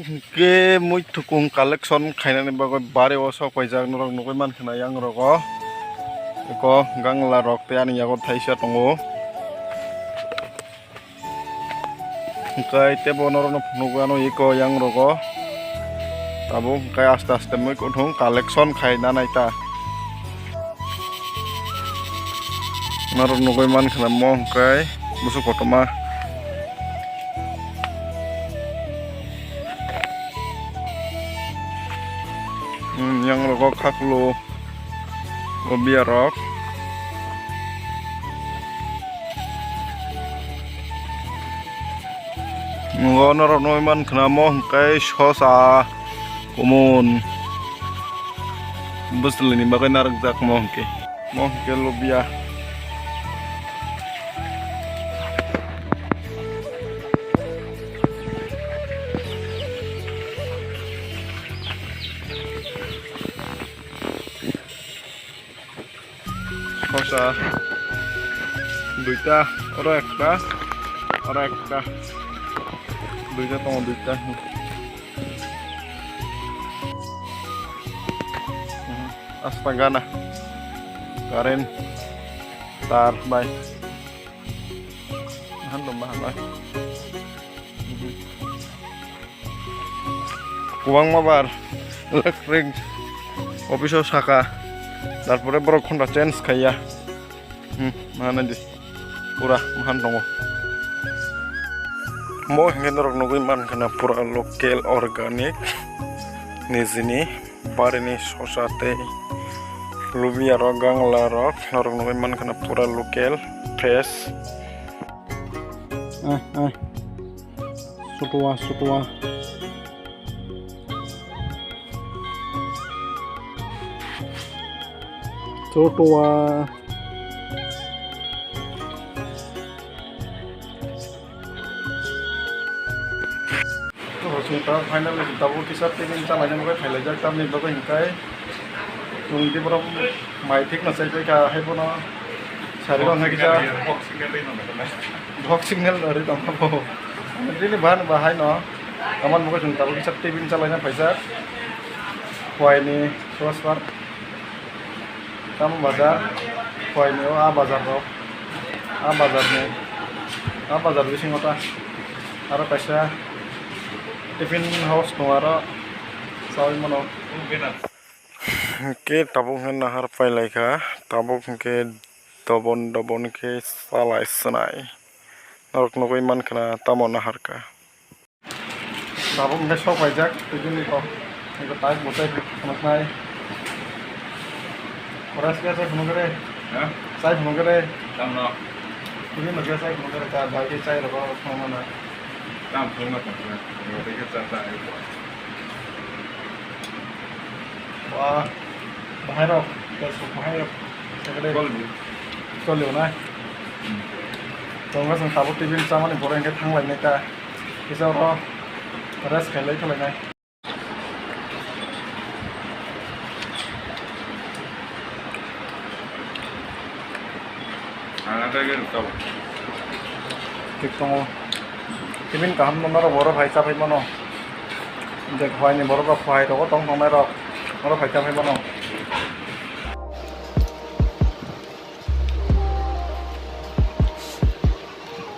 ke mui thukung collection khainani bagai bare o sok paijak norok nugui mankhana yang rogo ko gangla rok te ani yago thaisa tongo kai tebo norok nugano iko yang rogo tabo kai aste aste mui kuthung collection khaina naita norok nugui mankhana mo kai busuk kotoma yang rogo khaklo obia rok ngono noiman knamo kai sosa kumun buslini bagai narak jak mohke lobia sosa duita ora ekta duita tongo duita astaga na karen tar bay handom bahan kuang mabar elektrik office saka তারপরে বড় খন্ডা চেঞ্জ খাইয়া মানে দি পুরা মহান দङ mo hengenrok nugui mankana pura local organic nizini barini sosate lubia rok gangla rok norok nugui mankana pura local fresh sutua kita final kita bu kisah tingin calanya mungkin final aja kami bagai hingkai tunggu berapa mai tik nasi kita hai pun sari orang kita box signal dari tempat bu ini bahan bahaya no aman mungkin kita bu kisah tingin calanya paisa kue ini swastar kamu bazar kue ini bazar di sini kota ada paisa tiffin house नवारा सावि मनो के tabung hen nahar pailaika tabung ke dobon ke salai senai norok nugui mankana tamo nahar ka tabung ke sok paijak tujuni ko eko tai botai naknai oras ke sai phunugare sai phunugare tamno tujuni nugya sai phunugare ka bhai sai rogo phomana Tam phunga tamna rodega chata ai wah bahai rok segede kolio na tonga sang tabu tibin samani boreng ke thanglai ne ka kisa ro ras khalai tholai nai ana ta ge rukau tik tongo Timin kaham nomor boro bhai chap hai mano je khwai ni boro ka khwai ro tong tong nai ro boro bhai chap hai mano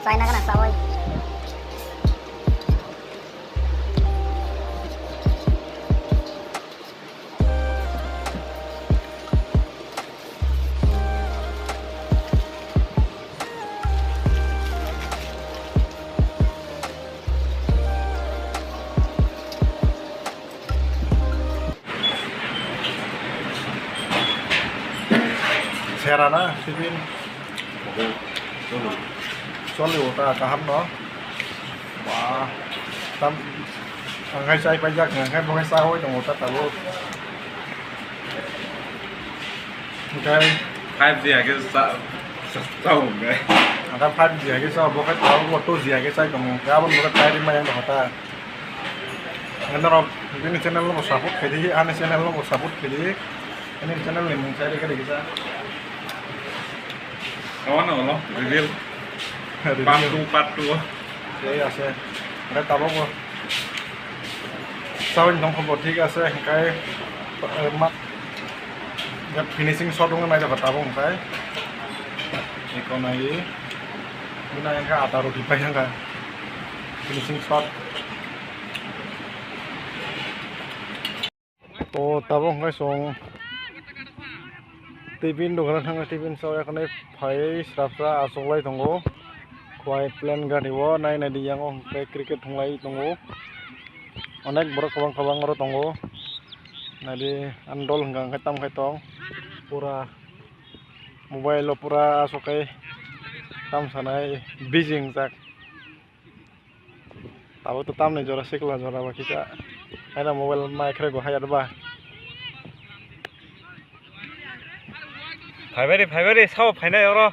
sai na kana sawai Serana sipin soli ota kaham no wah tam ngai sai pajak ngai bongai sa hoi tong ota tabu ngai 5 dia ke tahu ngai ada 5 dia ke sa bokai tahu moto dia ke sai tong ya bon bokai tai rimai yang hota ngendoro ini channel lo support khedi ane channel lo support khedi ini channel ni mung sai ke bisa kawan lo review part 2 Jadi ase, ada tabung kok. Sawin dong kompor tiga sih, kayak mak finishing shot dong aja bertabung saya. Ikon lagi, guna yang kah atau roti payah kah finishing shot. Oh tabung guys song tipin dong kan tipin saya kena pay serapsa asolai tunggu. Kuai plan gadiwo nai nadi yang kayak cricket mulai tunggu. Onek borok kabang oro tunggu. Nadi andol hanggang ketam ketong. Pura mobile lo pura asokai tam sanai busy sak. Tahu tuh tam nih jora sikla jora bakisa. Ada mobile mic rego hayat bah. Fiber sao final euro.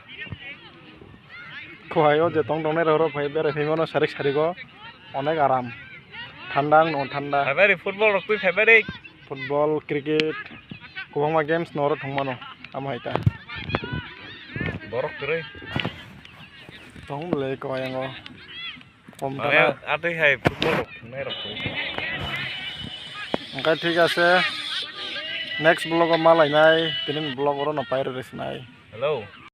Kuhayo jetong dong nih roro fiber himono sarik sariko. Onek aram. Tandang non tanda. Fiber football rokui fiber. Football, cricket, kubang ma games noro thongmano ama ita. Borok tuh. Tong beli ko yang kom Mana tana. ada hai football rokui. Angkai ঠিক আছে. Next vlog malai nai, tinin vlog oro no pair res nai. Hello.